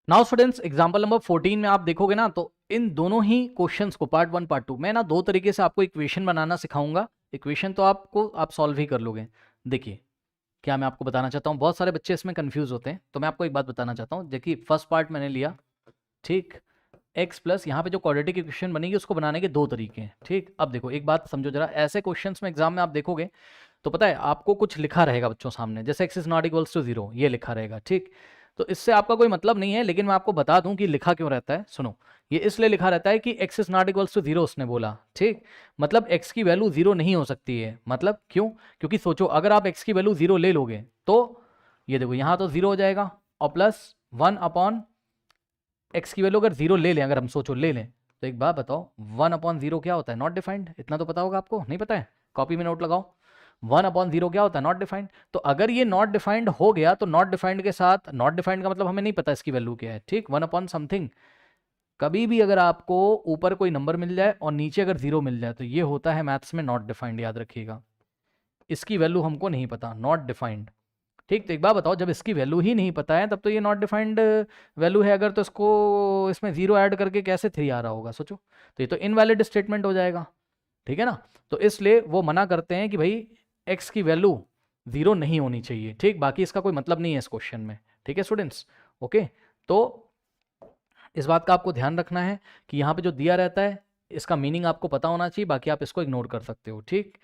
Now students example number 14 में आप देखोगे ना, तो इन दोनों ही क्वेश्चंस को पार्ट 1 पार्ट 2 मैं ना दो तरीके से आपको इक्वेशन बनाना सिखाऊंगा। इक्वेशन तो आप सॉल्व ही कर लोगे। देखिए क्या मैं आपको बताना चाहता हूँ, बहुत सारे बच्चे इसमें कंफ्यूज होते हैं, तो मैं आपको एक बात बताना चाहता हूँ। देखिए फर्स्ट पार्ट मैंने लिया, ठीक, एक्स प्लस यहाँ पे जो क्वाड्रेटिक इक्वेशन बनेगी उसको बनाने के दो तरीके हैं। ठीक, अब देखो एक बात समझो जरा, ऐसे क्वेश्चंस में एग्जाम में आप देखोगे तो पता है आपको कुछ लिखा रहेगा बच्चों सामने, जैसे x is not equals to 0 ये लिखा रहेगा। ठीक, तो इससे आपका कोई मतलब नहीं है, लेकिन मैं आपको बता दूं कि लिखा क्यों रहता है। सुनो, ये इसलिए लिखा रहता है कि x is not equals to 0 उसने बोला। ठीक, मतलब एक्स की वैल्यू 0 नहीं हो सकती है। मतलब क्यों? क्योंकि सोचो अगर आप एक्स की वैल्यू 0 ले लोगे तो ये देखो यहाँ तो 0 हो जाएगा, और प्लस 1 अपॉन एक्स की वैल्यू अगर 0 ले लें, अगर हम सोचो ले लें, तो एक बात बताओ 1 अपॉन 0 क्या होता है? Not defined. इतना तो पता होगा आपको, नहीं पता है? कॉपी में नोट लगाओ, 1 अपॉन 0 क्या होता है? Not defined. तो अगर ये नॉट डिफाइंड हो गया तो नॉट डिफाइंड के साथ, नॉट डिफाइंड का मतलब हमें नहीं पता इसकी वैल्यू क्या है। ठीक, 1 अपॉन समथिंग, कभी भी अगर आपको ऊपर कोई नंबर मिल जाए और नीचे अगर 0 मिल जाए तो ये होता है मैथ्स में नॉट डिफाइंड, याद रखिएगा। इसकी वैल्यू हमको नहीं पता, नॉट डिफाइंड। ठीक, तो एक बात बताओ, जब इसकी वैल्यू ही नहीं पता है तब तो ये नॉट डिफाइंड वैल्यू है अगर, तो इसको इसमें 0 ऐड करके कैसे 3 आ रहा होगा सोचो, तो ये तो इनवैलिड स्टेटमेंट हो जाएगा। ठीक है ना? तो इसलिए वो मना करते हैं कि भाई एक्स की वैल्यू 0 नहीं होनी चाहिए। ठीक, बाकी इसका कोई मतलब नहीं है इस क्वेश्चन में। ठीक है स्टूडेंट्स, ओके। तो इस बात का आपको ध्यान रखना है कि यहाँ पे जो दिया रहता है इसका मीनिंग आपको पता होना चाहिए, बाकी आप इसको इग्नोर कर सकते हो। ठीक,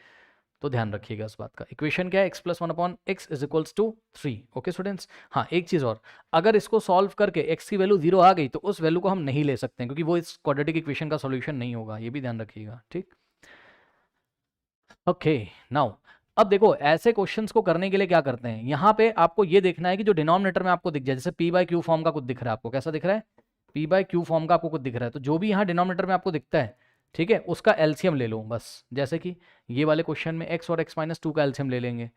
तो ध्यान रखिएगा इस बात का। इक्वेशन क्या है? X plus 1 upon x is equals to 3। Okay students, हाँ एक चीज़ और, अगर इसको सॉल्व करके एक्स की वैल्यू 0 आ गई तो उस वैल्यू को हम नहीं ले सकते हैं, क्योंकि वो इस क्वाड्रेटिक इक्वेशन का सॉल्यूशन नहीं होगा, ये भी ध्यान रखिएगा। ठीक, ओके। नाउ अब देखो ऐसे क्वेश्चंस को करने के लिए क्या करते हैं, यहाँ पे आपको ये देखना है कि जो डिनोमिनेटर में आपको दिख जाए, जैसे पी बाई क्यू फॉर्म का कुछ दिख रहा है आपको, कैसा दिख रहा है? पी बाई क्यू फॉर्म का आपको कुछ दिख रहा है, तो जो भी यहाँ डिनोमिनेटर में आपको दिखता है, ठीक है, उसका एलसीएम ले लो बस। जैसे कि ये वाले क्वेश्चन में एक्स और एक्स माइनस 2 का एलसीएम ले लेंगे।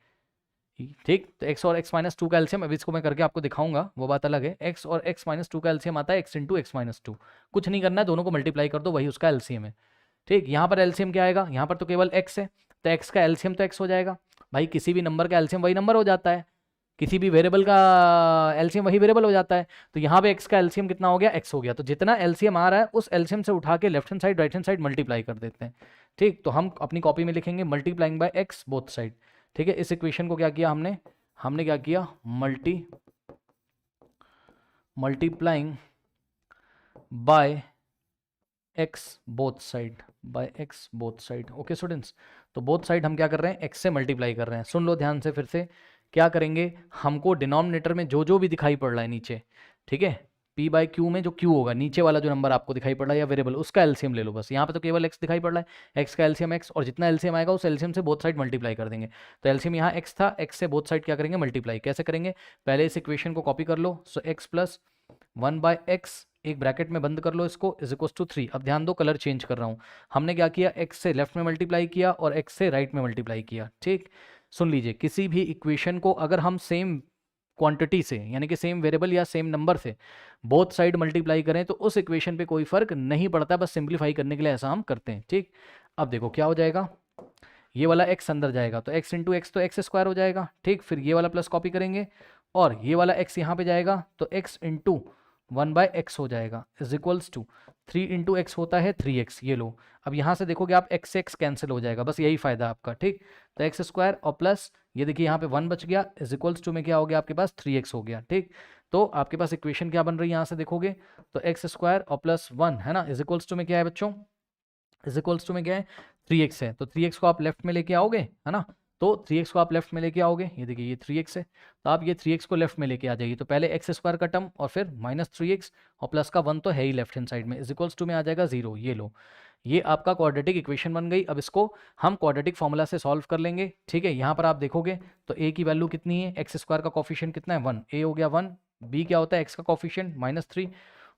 ठीक, तो एक्स और एक्स माइनस 2 का एलसीएम, अभी इसको मैं करके आपको दिखाऊंगा, वो बात अलग है। एक्स और एक्स माइनस 2 का एलसीएम आता है एक्स इंटू एक्स माइनस 2। कुछ नहीं करना है, दोनों को मल्टीप्लाई कर दो, वही उसका एलसीएम है। ठीक, यहाँ पर एलसीएम क्या आएगा? यहाँ पर तो केवल एक्स है, तो एक्स का एलसीएम तो एक्स हो जाएगा। भाई किसी भी नंबर का एलसीएम वही नंबर हो जाता है, किसी भी वेरिएबल का एलसीएम वही वेरिएबल हो जाता है। तो यहाँ पे एक्स का एलसीएम कितना हो गया? एक्स हो गया। तो जितना एलसीएम आ रहा है उस एलसीएम से उठा के left hand side right hand side multiply कर देते हैं। ठीक, तो हम अपनी कॉपी में लिखेंगे multiplying by x both side. ठीक है, इस इक्वेशन को क्या किया हमने, हमने क्या किया, multiplying by x both side, by x both side. Okay students, तो बोथ साइड हम क्या कर रहे हैं? एक्स से मल्टीप्लाई कर रहे हैं। सुन लो ध्यान से फिर से, क्या करेंगे, हमको डिनोमिनेटर में जो जो भी दिखाई पड़ रहा है नीचे, ठीक है, पी बाई क्यू में जो क्यू होगा, नीचे वाला जो नंबर आपको दिखाई पड़ रहा है या वेरिएबल, उसका एलसीएम ले लो बस। यहाँ पे तो केवल एक्स दिखाई पड़ रहा है, एक्स का एलसीएम एक्स, और जितना एलसीएम आएगा उस एलसीएम से बोथ साइड मल्टीप्लाई कर देंगे। तो एलसीएम यहाँ एक्स था, एक्स से बोथ साइड क्या करेंगे? मल्टीप्लाई। कैसे करेंगे? पहले इस इक्वेशन को कॉपी कर लो, सो एक्स प्लस 1 बाय एक्स, एक ब्रैकेट में बंद कर लो इसको, इज इक्वल टू 3। अब ध्यान दो, कलर चेंज कर रहा हूँ। हमने क्या किया, एक्स से लेफ्ट में मल्टीप्लाई किया और एक्स से राइट में मल्टीप्लाई किया। ठीक, सुन लीजिए, किसी भी इक्वेशन को अगर हम सेम क्वांटिटी से, यानी कि सेम वेरिएबल या सेम नंबर से बोथ साइड मल्टीप्लाई करें तो उस इक्वेशन पे कोई फर्क नहीं पड़ता, बस सिंप्लीफाई करने के लिए ऐसा हम करते हैं। ठीक, अब देखो क्या हो जाएगा, ये वाला एक्स अंदर जाएगा तो एक्स इंटू एक्स तो एक्स स्क्वायर हो जाएगा। ठीक, फिर ये वाला प्लस कॉपी करेंगे और ये वाला एक्स यहाँ पे जाएगा तो एक्स इंटू 1 बाय एक्स हो जाएगा, is equals to 3 into x होता है 3x। ये लो, अब यहाँ से देखोगे आप एक्स से एक्स कैंसिल हो जाएगा, बस यही फायदा आपका। ठीक, तो एक्स स्क्वायर और प्लस ये देखिए यहाँ पे 1 बच गया, इज इक्वल्स टू में क्या हो गया आपके पास? 3x हो गया। ठीक, तो आपके पास इक्वेशन क्या बन रही है यहाँ से देखोगे तो एक्स स्क्वायर और प्लस 1 है ना, इज इक्वल्स टू में क्या है बच्चों? इज इक्वल्स टू में क्या है? 3x है, तो 3x को आप लेफ्ट में लेके आओगे, है ना, तो 3x को आप लेफ्ट में लेके आओगे, ये देखिए ये 3x है, तो आप ये 3x को लेफ्ट में लेके आ जाइए। तो पहले एक्स स्क्वायर का टर्म और फिर माइनस 3x और प्लस का 1 तो है ही लेफ्ट हैंड साइड में, इज इक्वल्स टू में आ जाएगा 0। ये लो, ये आपका क्वाड्रेटिक इक्वेशन बन गई। अब इसको हम क्वाड्रेटिक फॉर्मूला से सॉल्व कर लेंगे। ठीक है, यहाँ पर आप देखोगे तो a की वैल्यू कितनी है, एक्स स्क्वायर का कॉफिशिएंट कितना है? 1, a हो गया 1, b क्या होता है? x का कॉफिशिएंट -3,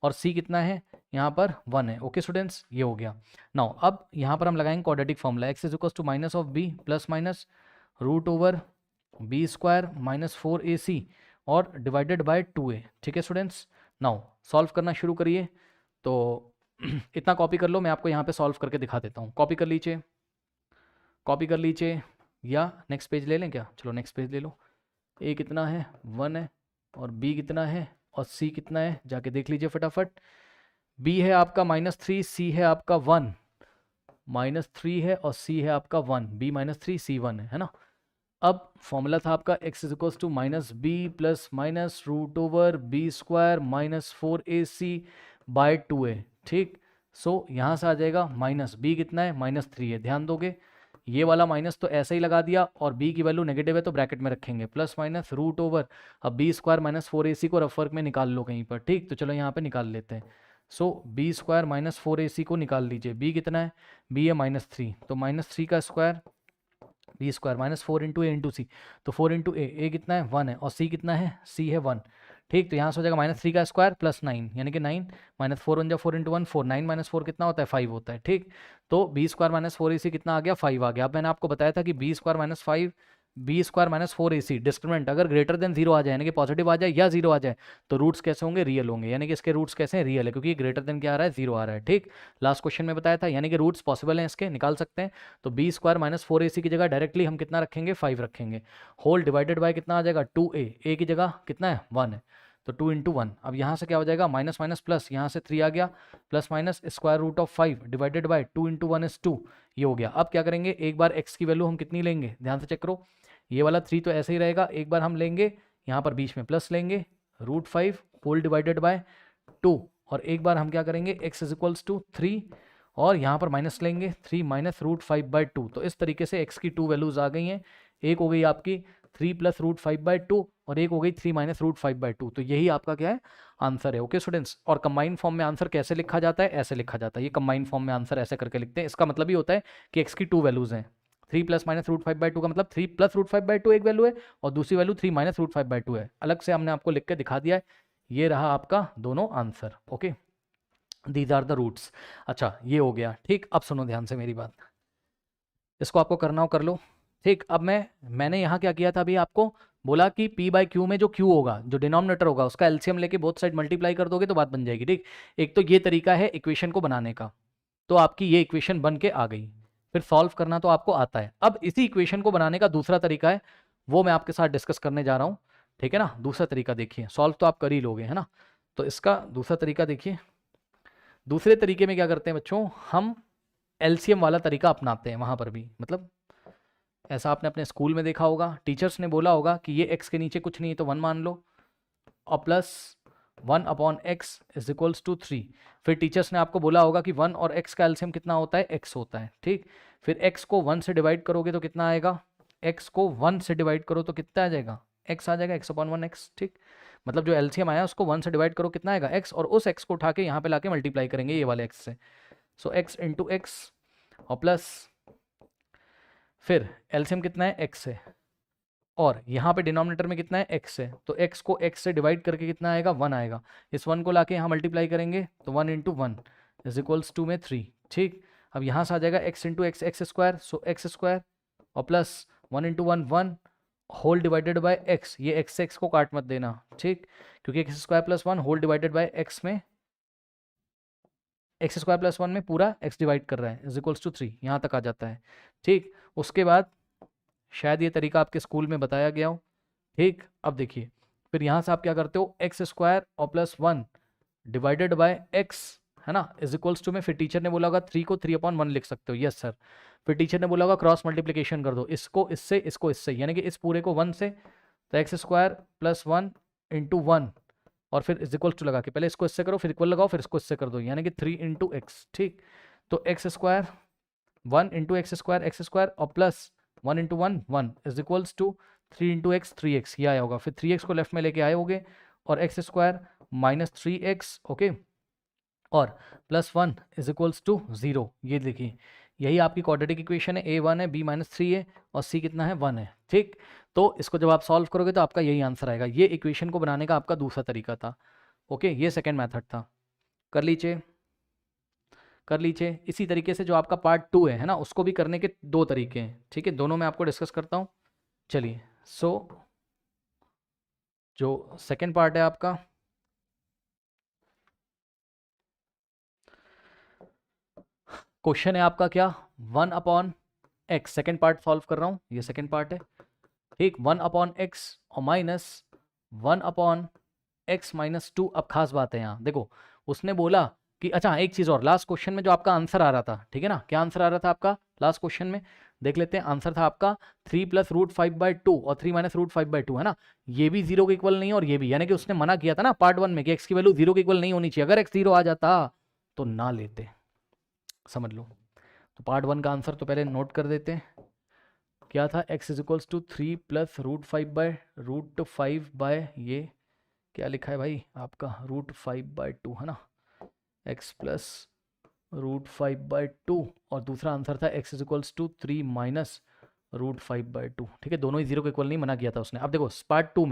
और c कितना है यहाँ पर? 1 है। ओके स्टूडेंट्स, ये हो गया। नाउ अब यहाँ पर हम लगाएंगे quadratic formula, x is equal to minus of b plus minus root over b square minus 4ac और डिवाइडेड बाय 2a। ठीक है स्टूडेंट्स, नाउ सॉल्व करना शुरू करिए। तो इतना कॉपी कर लो, मैं आपको यहाँ पे सॉल्व करके दिखा देता हूँ। कॉपी कर लीजिए, कॉपी कर लीजिए, या नेक्स्ट पेज ले लें क्या? चलो नेक्स्ट पेज ले लो। a कितना है? 1 है, और b कितना है? और c कितना है जाके देख लीजिए फटाफट। b है आपका -3, c है आपका 1, -3 है और c है आपका 1, b -3 c 1 है ना। अब फॉर्मूला था आपका x is equals to -b plus minus root over b square -4ac by 2a। ठीक, सो यहाँ से आ जाएगा -b कितना है -3 है, ध्यान दोगे ये वाला माइनस तो ऐसे ही लगा दिया और b की वैल्यू नेगेटिव है तो ब्रैकेट में रखेंगे प्लस माइनस रूट ओवर, अब बी स्क्वायर -4ac को रफ वर्क में निकाल लो कहीं पर। ठीक, तो चलो यहाँ पे निकाल लेते हैं। सो बी स्क्वायर -4ac को निकाल लीजिए, b कितना है, b है -3, तो -3 का square b square -4 into a into सी, तो 4 इंटू ए कितना है 1 है और सी कितना है सी है 1। ठीक, तो यहाँ से हो जाएगा -3 का स्क्वायर प्लस 9 यानी कि 9 -4 1 4 इंटू 1 4, 9 - 4 कितना होता है 5 होता है। ठीक, तो बी स्क्वायर -4ac कितना आ गया 5 आ गया। अब मैंने आपको बताया था कि b square -5 b square -4ac discriminant अगर ग्रेटर देन 0 आ जाए यानी कि पॉजिटिव आ जाए या 0 आ जाए तो रूट्स कैसे होंगे रियल होंगे, यानी कि इसके रूट्स कैसे हैं रियल है क्योंकि ग्रेटर देन क्या आ रहा है 0 आ रहा है। ठीक, लास्ट क्वेश्चन में बताया था, यानी कि रूट्स पॉसिबल हैं इसके, निकाल सकते हैं। तो बी स्क्वायर -4ac की जगह डायरेक्टली हम कितना रखेंगे 5 रखेंगे, होल डिवाइडेड बाय कितना आ जाएगा 2a, a की जगह कितना है 1 है तो 2 इंटू 1। अब यहाँ से क्या हो जाएगा माइनस माइनस प्लस, यहाँ से 3 आ गया plus minus square root of 5 divided by 2 into 1 is 2, ये हो गया। अब क्या करेंगे एक बार x की वैल्यू हम कितनी लेंगे, ध्यान से चेक करो, ये वाला 3 तो ऐसे ही रहेगा, एक बार हम लेंगे यहाँ पर बीच में प्लस लेंगे √5 होल डिवाइडेड बाय 2 और एक बार हम क्या करेंगे x इज इक्वल्स टू 3 और यहाँ पर माइनस लेंगे 3 माइनस √5/2। तो इस तरीके से x की 2 वैल्यूज आ गई हैं, एक हो गई आपकी 3 प्लस √5/2 और एक हो गई 3 माइनस √5/2। तो यही आपका क्या है आंसर है। ओके स्टूडेंट्स, और कंबाइंड फॉर्म में आंसर कैसे लिखा जाता है, ऐसे लिखा जाता है, ये कंबाइंड फॉर्म में आंसर ऐसे करके लिखते हैं। इसका मतलब ये होता है कि x की 2 वैल्यूज हैं, 3 प्लस माइनस √5/2 का मतलब 3 प्लस √5/2 एक वैल्यू है और दूसरी वैल्यू 3 माइनस √5/2 है, अलग से हमने आपको लिख के दिखा दिया है। ये रहा आपका दोनों answer. Okay, these are the roots. अच्छा ये हो गया। ठीक, अब सुनो ध्यान से मेरी बात, इसको आपको करना हो कर लो। ठीक, अब मैंने यहाँ क्या किया था, अभी आपको बोला कि p/q में जो q होगा, जो डिनोमिनेटर होगा, उसका एलसीएम लेके बोथ साइड मल्टीप्लाई कर दोगे तो बात बन जाएगी। ठीक, एक तो ये तरीका है इक्वेशन को बनाने का, तो आपकी ये इक्वेशन बन के आ गई, फिर सॉल्व करना तो आपको आता है। अब इसी इक्वेशन को बनाने का दूसरा तरीका है, वो मैं आपके साथ डिस्कस करने जा रहा हूँ। ठीक है ना, दूसरा तरीका देखिए, सॉल्व तो आप कर ही लोगे है ना, तो इसका दूसरा तरीका देखिए। दूसरे तरीके में क्या करते हैं बच्चों, हम एलसीएम वाला तरीका अपनाते हैं वहाँ पर भी, मतलब ऐसा आपने अपने स्कूल में देखा होगा, टीचर्स ने बोला होगा कि ये x के नीचे कुछ नहीं है तो 1 मान लो और plus 1/x is equals to 3। फिर टीचर्स ने आपको बोला होगा कि 1 और x का एलसीएम कितना होता है x होता है। ठीक, फिर x को 1 से डिवाइड करोगे तो कितना आएगा, x को 1 से डिवाइड करो तो कितना आ जाएगा x आ जाएगा, x/1x। ठीक, मतलब जो एलसीएम आया उसको 1 से डिवाइड करो कितना आएगा x, और उस x को उठा के यहाँ पे लाके मल्टीप्लाई करेंगे ये वाले x से, सो x इंटू x और प्लस फिर एलसीएम कितना है x है और यहाँ पे डिनोमिनेटर में कितना है x है, तो x को x से डिवाइड करके कितना आएगा 1 आएगा, इस 1 को लाके यहाँ मल्टीप्लाई करेंगे तो 1 इंटू 1 इज इक्वल्स टू में 3। ठीक, अब यहाँ से आ जाएगा x into x x square, so x square और plus 1 into 1 1 whole divided by x, ये x से x को काट मत देना। ठीक, क्योंकि x square plus 1 whole divided by x में एक्स स्क्वायर प्लस 1 में पूरा x डिवाइड कर रहा है इज इक्वल्स टू 3, यहाँ तक आ जाता है। ठीक, उसके बाद शायद ये तरीका आपके स्कूल में बताया गया हो। ठीक, अब देखिए फिर यहाँ से आप क्या करते हो एक्स स्क्वायर और प्लस 1 डिवाइडेड बाय x है ना इज इक्वल्स टू में, फिर टीचर ने बोला होगा 3 को 3/1 लिख सकते हो, यस सर। फिर टीचर ने बोला होगा क्रॉस मल्टीप्लिकेशन कर दो, इसको इससे इसको इससे, यानी कि इस पूरे को 1 से, तो एक्स स्क्वायर प्लस 1 इंटू 1 और फिर इज इक्वल्स टू लगा के पहले इसको इससे करो फिर इक्वल लगाओ फिर इसको इससे कर दो, यानी कि 3 इंटू एक्स। ठीक, तो x square 1 into x square और plus 1 into 1 1 is equals to 3 into x 3x, ये आया होगा। फिर 3x को लेफ्ट में लेके आए होगे और x square minus 3x, okay, और प्लस 1 इज इक्वल्स टू 0। ये देखिए यही आपकी क्वाड्रेटिक इक्वेशन है, a 1 है, b -3 है और c कितना है 1 है। ठीक, तो इसको जब आप सॉल्व करोगे तो आपका यही आंसर आएगा। ये इक्वेशन को बनाने का आपका दूसरा तरीका था। ओके, ये सेकेंड मैथड था, कर लीजिए कर लीजिए। इसी तरीके से जो आपका पार्ट 2 है ना, उसको भी करने के 2 तरीके हैं। ठीक है, दोनों मैं आपको डिस्कस करता हूँ। चलिए, सो जो सेकेंड पार्ट है आपका, क्वेश्चन है आपका क्या 1/x, सेकेंड पार्ट सॉल्व कर रहा हूँ, ये सेकेंड पार्ट है। ठीक, 1/x और minus 1/x x minus two. अब खास बात है यहाँ देखो, उसने बोला कि अच्छा एक चीज़ और, लास्ट क्वेश्चन में जो आपका आंसर आ रहा था, ठीक है ना, क्या आंसर आ रहा था आपका लास्ट क्वेश्चन में, देख लेते हैं। आंसर था आपका 3+√5/2 और 3-√5/2, है ना। ये भी जीरो के इक्वल नहीं है और ये भी, यानी कि उसने मना किया था ना पार्ट 1 में कि एक्स की वैल्यू जीरो के इक्वल नहीं होनी चाहिए, अगर एक्स जीरो आ जाता तो ना लेते, समझ लो। तो पार्ट 1 का आंसर तो पहले नोट कर देते हैं, क्या था, x इज इक्वल्स टू 3+√5/√5 ये क्या लिखा है भाई आपका √5/2, है ना, x +√5/2, और दूसरा आंसर था x इज इक्वल्स टू 3-√5/2, ठीक है। दोनों ही जीरो के इक्वल नहीं, मना किया था उसने। अब देखो पार्ट टू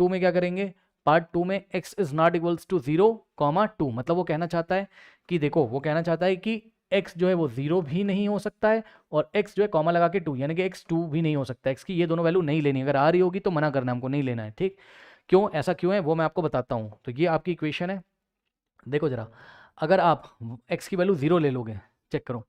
में क्या करेंगे, पार्ट 2 में x is not equals to 0,2, मतलब वो कहना चाहता है कि देखो, वो कहना चाहता है कि x जो है वो 0 भी नहीं हो सकता है और x जो है कॉमा लगा के 2, यानी कि x 2 भी नहीं हो सकता है। x की ये दोनों वैल्यू नहीं लेनी, अगर आ रही होगी तो मना करना, हमको नहीं लेना है, ठीक। क्यों ऐसा क्यों है वो मैं आपको बताता हूँ। तो ये आपकी इक्वेशन है, देखो जरा, अगर आप x की वैल्यू 0 ले लोगे, चेक करो,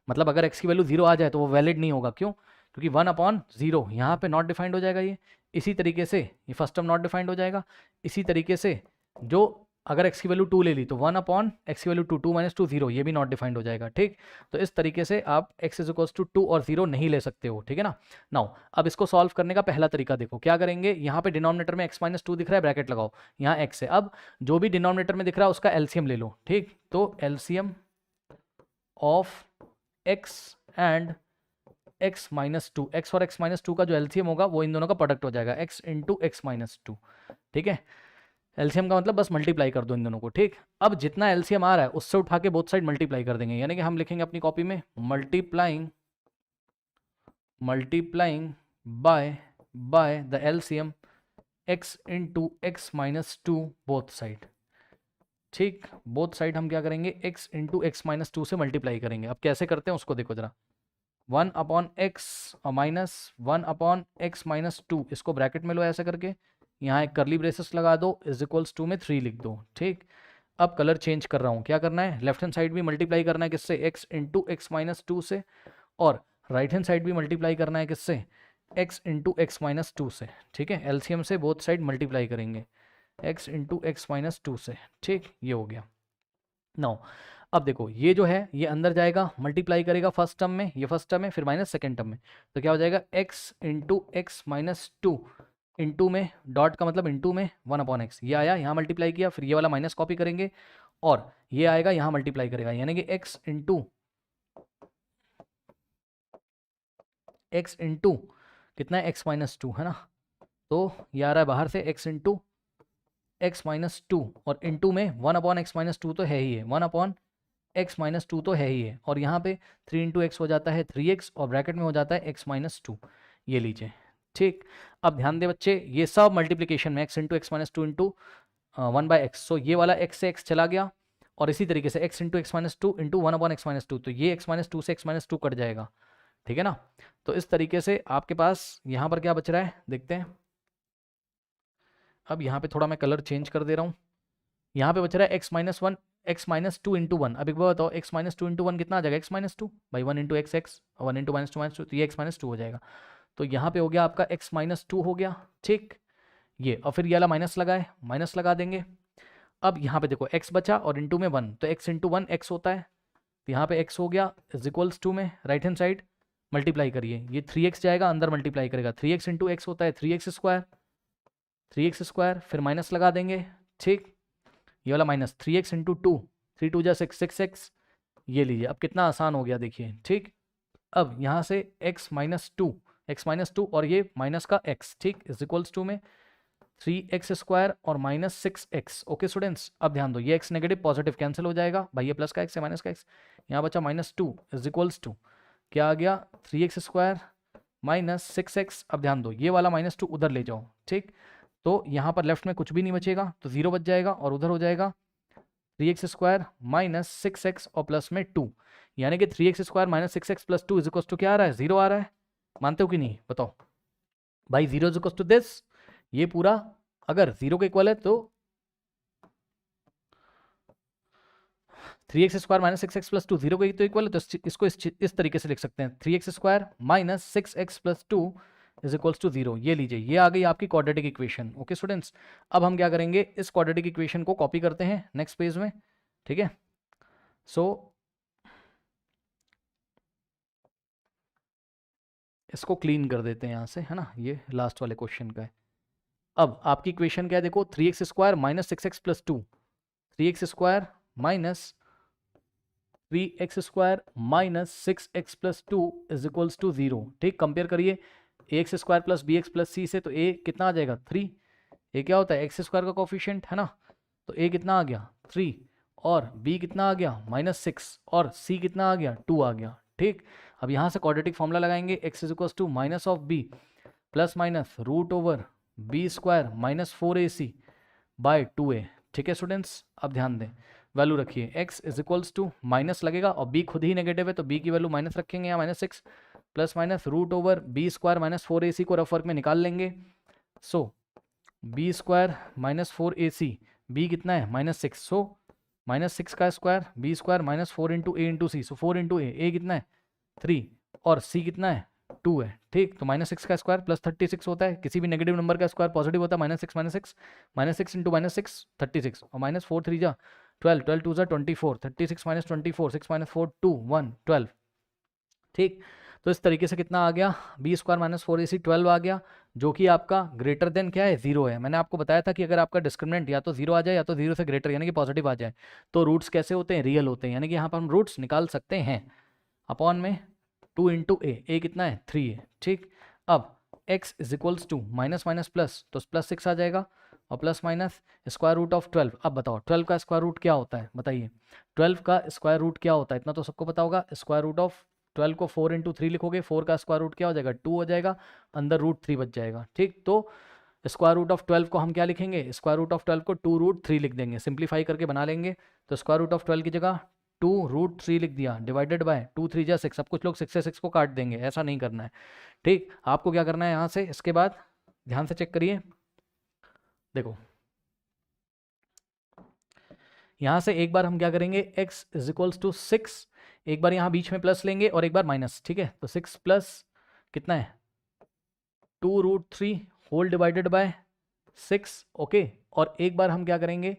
मतलब अगर x की वैल्यू 0 आ जाए तो वो वैलिड नहीं होगा। क्यों? क्योंकि 1/0 यहाँ पे नॉट डिफाइंड हो जाएगा ये। इसी तरीके से ये फर्स्ट टर्म नॉट डिफाइंड हो जाएगा। इसी तरीके से जो अगर x की वैल्यू 2 ले ली तो 1/x की वैल्यू 2 - 0 ये भी नॉट डिफाइंड हो जाएगा, ठीक। तो इस तरीके से आप x इज इक्वल्स टू 2 और 0 नहीं ले सकते हो, ठीक है ना। नाउ अब इसको सॉल्व करने का पहला तरीका देखो, क्या करेंगे, यहाँ पे डिनोमिनेटर में x - 2 दिख रहा है, ब्रैकेट लगाओ, यहाँ x है। अब जो भी डिनोमिनेटर में दिख रहा है उसका एलसीएम ले लो, ठीक। तो LCM of x and x-2, x और x-2 का जो एलसीएम होगा वो इन दोनों का प्रोडक्ट हो जाएगा, x इंटू x-2, ठीक है। एलसीएम का मतलब बस मल्टीप्लाई कर दो इन दोनों को, ठीक। अब जितना एलसीएम आ रहा है उससे उठा के बोथ साइड मल्टीप्लाई कर देंगे, यानी कि हम लिखेंगे अपनी कॉपी में multiplying by the LCM x into x-2 both side, ठीक। बोथ साइड हम क्या करेंगे, x इंटू x-2 से मल्टीप्लाई करेंगे। अब कैसे करते हैं उसको देखो जरा, 1/x माइनस 1/x-2, इसको ब्रैकेट में लो ऐसे करके, यहाँ एक करली ब्रेसेस लगा दो, इज इक्वल्स टू में 3 लिख दो, ठीक। अब कलर चेंज कर रहा हूँ, क्या करना है, लेफ्ट हैंड साइड भी मल्टीप्लाई करना है किससे, x इंटू x-2 से, और राइट हैंड साइड भी मल्टीप्लाई करना है किससे, x इंटू x-2 से, ठीक है। एलसीएम से बोथ साइड मल्टीप्लाई करेंगे x इंटू x-2 से, ठीक, ये हो गया। नाउ अब देखो ये जो है ये अंदर जाएगा, मल्टीप्लाई करेगा फर्स्ट टर्म में, ये फर्स्ट टर्म है, फिर माइनस सेकंड टर्म में, तो क्या हो जाएगा, x इंटू x-2, इंटू में डॉट का मतलब इंटू में 1/x, ये आया यहाँ मल्टीप्लाई किया, फिर ये वाला माइनस कॉपी करेंगे और ये आएगा यहाँ मल्टीप्लाई करेगा, यानी कि x इंटू कितना है, x-2, है ना। तो ये आ रहा है बाहर से x इंटू x-2 और इंटू में 1/x-2 तो है ही है, 1/x-2 तो है ही है, और यहाँ पे 3 इंटू एक्स हो जाता है 3x और ब्रैकेट में हो जाता है x-2, ये लीजिए, ठीक। अब ध्यान दे बच्चे, ये सब मल्टीप्लिकेशन में x into x-2 into 1/x, सो ये वाला x से x चला गया, और इसी तरीके से x into x-2 into 1/x-2, तो ये x-2 से x-2 कट जाएगा, ठीक है ना। तो इस तरीके से आपके पास यहाँ पर क्या बच रहा है देखते हैं। अब यहाँ पे थोड़ा मैं कलर चेंज कर दे रहा हूँ, यहाँ पे बच रहा है x-1 x-2 इंटू 1। अब एक बार बताओ, x-2 इंटू 1 कितना आ जाएगा, x-2 भाई 1 इंटू x 1 इंटू -2 तो ये x-2 हो जाएगा। तो यहाँ पे हो गया आपका x-2 हो गया, ठीक। ये और फिर ये वाला माइनस लगा है, माइनस लगा देंगे। अब यहाँ पे देखो x बचा और इंटू में 1, तो x इंटू 1 x होता है, तो यहाँ पे x हो गया इज इक्वल्स टू में राइट हैंड साइड मल्टीप्लाई करिए, ये 3x जाएगा अंदर मल्टीप्लाई करेगा, 3x इंटू x होता है 3x स्क्वायर, फिर माइनस लगा देंगे, ठीक। ये वाला माइनस 3x इंटू 2, 3 2 जा 6 6x, ये लीजिए। अब कितना आसान हो गया देखिए, ठीक। अब यहाँ से x-2 और ये माइनस का x, ठीक, इज इक्वल्स टू में 3x स्क्वायर और माइनस 6x। ओके स्टूडेंट्स, अब ध्यान दो, ये x नेगेटिव पॉजिटिव कैंसिल हो जाएगा भाई, ये प्लस का x है माइनस का x, यहाँ बचा -2 इज इक्वल्स टू क्या आ गया, 3x स्क्वायर माइनस 6x। अब ध्यान दो, ये वाला -2 उधर ले जाओ, ठीक। तो यहाँ पर लेफ्ट में कुछ भी नहीं बचेगा, तो 0 बच जाएगा, और उधर हो जाएगा 3x स्क्वायर माइनस 6x और प्लस में 2, यानी कि 3x square minus 6x plus 2 is equal to क्या आ रहा है, 0 आ रहा है। मानते हो कि नहीं बताओ भाई, 0 इज इक्वल टू दिस, ये पूरा अगर 0 के इक्वल है तो 3x square minus 6x plus 2 0 के तो इक्वल है, तो इसको इस तरीके से लिख सकते हैं, 3x square minus 6x plus 2 is equals to 0। ये लीजिए, ये आ गई आपकी क्वाड्रेटिक इक्वेशन। ओके स्टूडेंट्स, अब हम क्या करेंगे, इस क्वाड्रेटिक इक्वेशन को कॉपी करते हैं नेक्स्ट पेज में। ठीक है, सो इसको क्लीन कर देते हैं यहाँ से, है ना, ये लास्ट वाले क्वेश्चन का है। अब आपकी इक्वेशन क्या है, देखो 3x square minus 6x plus 2, 3x square minus 3x square minus 6x plus 2 is equals to 0। ठीक, कंपेयर करिए ax square plus bx plus c से, तो a कितना आ जाएगा 3। a क्या होता है, एक्स स्क्वायर का कोफिशिएंट, है ना, तो a कितना आ गया 3, और b कितना आ गया -6, और c कितना आ गया 2 आ गया। ठीक, अब यहाँ से क्वाड्रेटिक फॉर्मूला लगाएंगे, x is equals to minus of b plus minus root over b square minus 4ac by 2a। ठीक है स्टूडेंट्स, अब ध्यान दें, वैल्यू रखिए, x is equals to minus लगेगा और b खुद ही नेगेटिव है तो b की वैल्यू माइनस रखेंगे यहाँ -6 plus minus root over b square minus 4ac को रफ वर्क में निकाल लेंगे। So b square minus 4ac, b कितना है -6, सो -6 का square b square minus 4 into a into c, so 4 into a कितना है 3, और c कितना है 2 है। ठीक, तो -6 का स्क्वायर प्लस 36 होता है, किसी भी नेगेटिव नंबर का स्क्वायर पॉजिटिव होता है, -6 इंटू -6 36, और -4 3 जा 12, 12 2 जा 24, 36 माइनस 24, 6 माइनस 4 2 1 12। ठीक, तो इस तरीके से कितना आ गया, बी स्क्वायर माइनस 4ac 12 आ गया, जो कि आपका ग्रेटर देन क्या है 0 है। मैंने आपको बताया था कि अगर आपका डिस्क्रिमिनेंट या तो 0 आ जाए या तो 0 से ग्रेटर यानी कि पॉजिटिव आ जाए, तो रूट्स कैसे होते हैं, रियल होते हैं, यानी कि यहाँ पर हम रूट्स निकाल सकते हैं। अपॉन में 2 इंटू ए कितना है 3 है। ठीक, अब x is equals to minus minus plus, तो प्लस 6 आ जाएगा, और plus minus square root of 12। अब बताओ 12 का स्क्वायर रूट क्या होता है, बताइए 12 का स्क्वायर रूट क्या होता है, इतना तो सबको पता होगा। स्क्वायर रूट ऑफ 12 को 4 इंटू 3 लिखोगे, 4 का स्क्वायर रूट क्या हो जाएगा 2 हो जाएगा, अंदर रूट 3 बच जाएगा। ठीक, तो स्क्वायर रूट ऑफ 12 को हम क्या लिखेंगे, स्क्वायर रूट ऑफ 12 को 2 रूट 3 लिख देंगे, सिंप्लीफाई करके बना लेंगे। तो स्क्वायर रूट ऑफ 12 की जगह 2 रूट 3 लिख दिया, डिवाइडेड बाय 2 3 जा 6। अब कुछ लोग 6 से 6 को काट देंगे, ऐसा नहीं करना है। ठीक, आपको क्या करना है यहाँ से, इसके बाद ध्यान से चेक करिए, देखो यहाँ से एक बार हम क्या करेंगे, x इज इक्वल्स टू 6, एक बार यहाँ बीच में प्लस लेंगे और एक बार माइनस। ठीक है, तो 6 प्लस कितना है 2 root 3 whole divided by 6। Okay, और एक बार हम क्या करेंगे,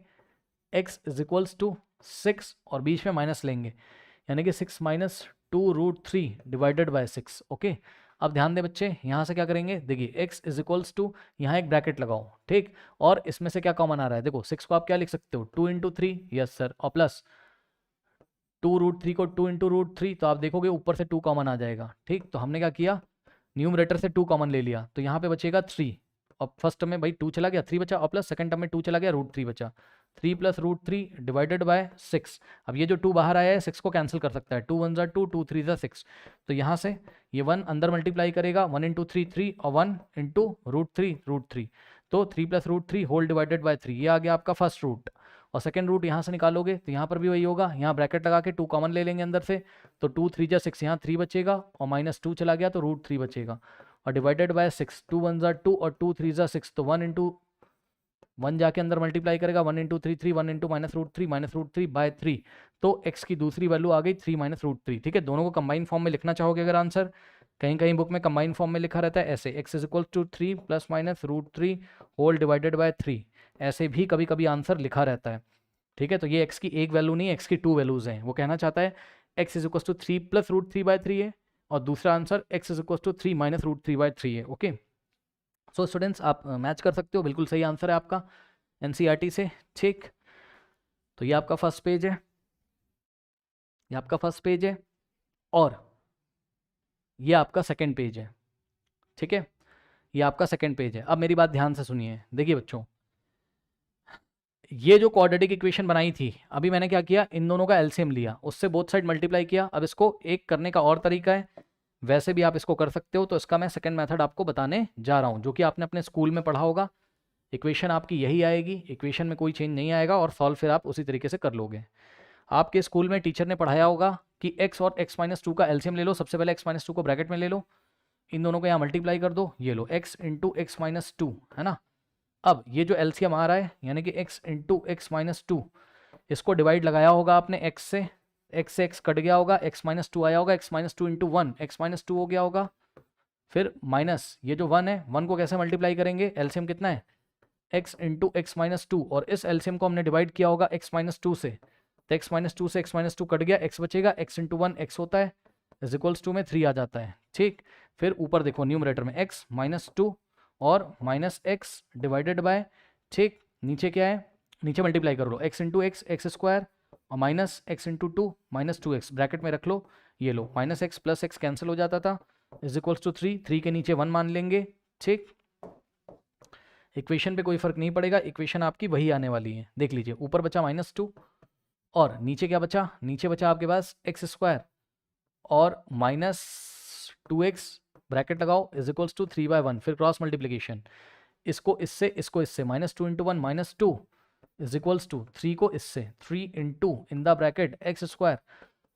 x इज इक्वल्स टू 6 और बीच में माइनस लेंगे, यानी कि 6 minus 2 root 3 divided by 6। Okay, अब ध्यान दें बच्चे, यहाँ से क्या करेंगे, देखिए x इज इक्वल्स टू, यहाँ एक ब्रैकेट लगाओ। ठीक, और इसमें से क्या कॉमन आ रहा है, देखो 6 को आप क्या लिख सकते हो 2 इंटू 3, यस सर, और प्लस 2 रूट 3 को 2 इंटू रूट 3, तो आप देखोगे ऊपर से 2 कॉमन आ जाएगा। ठीक, तो हमने क्या किया, न्यूमरेटर से 2 कॉमन ले लिया, तो यहाँ पे बचेगा 3, और फर्स्ट टर्म में भाई 2 चला गया 3 बचा, और प्लस सेकंड टर्म में 2 चला गया रूट 3 बचा, 3 प्लस रूट 3 डिवाइडेड बाय 6। अब ये जो 2 बाहर आया है 6 को कैंसिल कर सकता है, 2 1 जा 2, 2 3 जा 6, तो यहाँ से ये 1 अंदर मल्टीप्लाई करेगा, 1 इंटू 3 3, और 1 इंटू रूट 3, तो 3 plus root 3 whole divided by 3, ये आ गया आपका फर्स्ट रूट। और सेकंड रूट यहाँ से निकालोगे तो यहाँ पर भी वही होगा, यहाँ ब्रैकेट लगा के 2 कॉमन ले लेंगे अंदर से, तो 2 3 जा 6, यहाँ 3 बचेगा, और माइनस 2 चला गया तो रूट 3 बचेगा, और डिवाइडेड बाय 6, 2 1 जा 2 और 2 3 जा 6, तो 1 इंटू 1 जाके अंदर मल्टीप्लाई करेगा, 1 into 3 3, 1 into minus root 3 by 3, तो x की दूसरी वैल्यू आ गई 3 माइनस रूट 3। ठीक है, दोनों को कंबाइन फॉर्म में लिखना चाहोगे अगर आंसर, कहीं कहीं बुक में कंबाइन फॉर्म में लिखा रहता है ऐसे, x is equal to 3 plus minus root 3 whole divided by 3, ऐसे भी कभी कभी आंसर लिखा रहता है। ठीक है, तो ये x की एक वैल्यू नहीं है, x की 2 वैल्यूज हैं, वो कहना चाहता है x is equal to 3 plus root 3 by 3 है, और दूसरा answer x is equal to 3 minus root 3 by 3 है। ओके, सो स्टूडेंट्स आप मैच कर सकते हो, बिल्कुल सही आंसर है आपका एनसीईआरटी से। ठीक, तो ये आपका फर्स्ट पेज है, ये आपका फर्स्ट पेज है, और ये आपका सेकंड पेज है। ठीक है, ये आपका सेकंड पेज है। अब मेरी बात ध्यान से सुनिए, देखिए बच्चों, ये जो क्वाड्रेटिक इक्वेशन बनाई थी, अभी मैंने क्या किया, इन दोनों का एलसीएम लिया, उससे बोथ साइड मल्टीप्लाई किया। अब इसको एक करने का और तरीका है, वैसे भी आप इसको कर सकते हो, तो इसका मैं सेकंड मेथड आपको बताने जा रहा हूँ, जो कि आपने अपने स्कूल में पढ़ा होगा। इक्वेशन आपकी यही आएगी, इक्वेशन में कोई चेंज नहीं आएगा, और सॉल्व फिर आप उसी तरीके से कर लोगे। आपके स्कूल में टीचर ने पढ़ाया होगा कि x और x माइनस 2 का एलसीएम ले लो, सबसे पहले x माइनस 2 को ब्रैकेट में ले लो, इन दोनों को यहाँ मल्टीप्लाई कर दो, ये लो x इंटू एक्स माइनस 2, है ना। अब ये जो एलसीएम आ रहा है, यानी कि x इंटू एक्स माइनस 2, इसको डिवाइड लगाया होगा आपने x से x कट गया होगा, x माइनस 2 आया होगा, x minus 2 into 1 x minus 2 हो गया होगा, फिर माइनस ये जो 1 है, 1 को कैसे मल्टीप्लाई करेंगे, एलसीएम कितना है x into x minus two, और इस एलसीएम को हमने डिवाइड किया होगा x माइनस टू से, तो x माइनस टू से x माइनस टू कट गया, x बचेगा, x इंटू वन एक्स होता है, इज इक्वल्स टू में 3 आ जाता है, ठीक। फिर ऊपर देखो न्यूमरेटर में x माइनस टू और माइनस एक्स डिवाइडेड बाय, ठीक, नीचे क्या है, नीचे मल्टीप्लाई कर लो, x into x x square और minus x into two minus two x, bracket में रख लो, ये लो minus x plus x cancel हो जाता था, इज इक्वल्स टू 3, 3 के नीचे 1 मान लेंगे, ठीक। इक्वेशन पे कोई फर्क नहीं पड़ेगा, इक्वेशन आपकी वही आने वाली है, देख लीजिए ऊपर बचा माइनस टू और नीचे क्या बचा, नीचे बचा आपके पास एक्स स्क्वायर और माइनस टू एक्स, ब्रैकेट लगाओ, इज इक्वल्स टू 3/1, फिर क्रॉस मल्टीप्लीकेशन, इसको इससे minus two into one minus two is equals to 3 को इससे 3 into in the bracket x square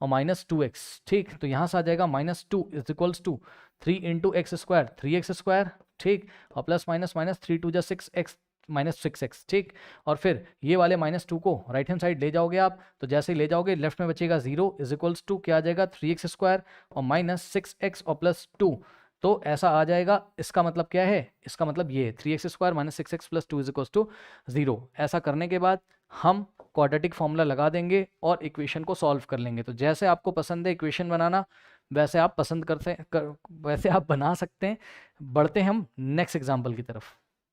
और माइनस टू एक्स, ठीक। तो यहाँ से आ जाएगा minus two is equals to 3 into x square 3x square, ठीक, और प्लस माइनस माइनस 3 टू जा 6x माइनस 6x, ठीक। और फिर ये वाले माइनस टू को राइट हैंड साइड ले जाओगे आप, तो जैसे ही ले जाओगे लेफ्ट में बचेगा 0 इज इक्वल्स टू क्या आ जाएगा 3x स्क्वायर और माइनस 6x और प्लस 2, तो ऐसा आ जाएगा। इसका मतलब क्या है, इसका मतलब ये 3x square minus 6x plus 2 is equals to 0। ऐसा करने के बाद हम क्वाड्रेटिक फॉर्मूला लगा देंगे और इक्वेशन को सॉल्व कर लेंगे। तो जैसे आपको पसंद है इक्वेशन बनाना वैसे आप वैसे आप बना सकते हैं। बढ़ते हैं हम नेक्स्ट एग्जाम्पल की तरफ।